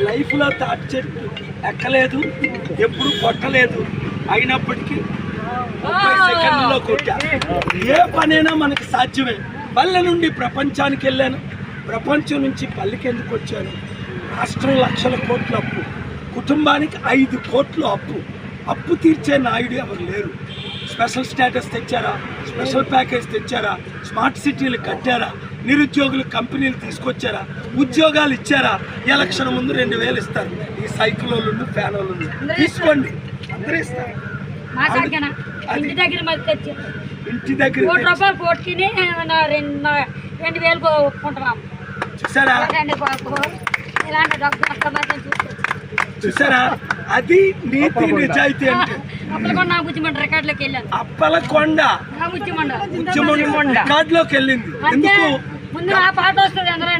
లైఫ్లో తాటి చెట్టు ఎక్కలేదు, ఎప్పుడు కొట్టలేదు, అయినప్పటికీ 30 సెకండ్లలో కొట్టా. ఏ పనైనా మనకు సాధ్యమే. పల్లె నుండి ప్రపంచానికి వెళ్ళాను, ప్రపంచం నుంచి పల్లెకి ఎందుకు వచ్చాను? రాష్ట్రం లక్షల కోట్ల అప్పు, కుటుంబానికి 5 కోట్లు అప్పు తీర్చే నాయుడు ఎవరు లేరు. స్పెషల్ స్టేటస్ తెచ్చారా, స్పెషల్ ప్యాకేజ్ తెచ్చారా, స్మార్ట్ సిటీలు కట్టారా, నిరుద్యోగులు కంపెనీలు తీసుకొచ్చారా, ఉద్యోగాలు ఇచ్చారా? ఎలక్షన్ ముందు 2000 ఇస్తారు. ఈ సైకిల్ వాళ్ళు ఫ్యాన్ వాళ్ళు తీసుకోండి, అందరూ ఇస్తారు. ఇంటి దగ్గర చూసారా, చూసారా? అది నీతి నిజాయితీ అంటే. అప్పలకొండ రికార్డులోకి వెళ్ళింది. ఎందుకు? ముందు ఆ పాట వస్తుంది అందరూ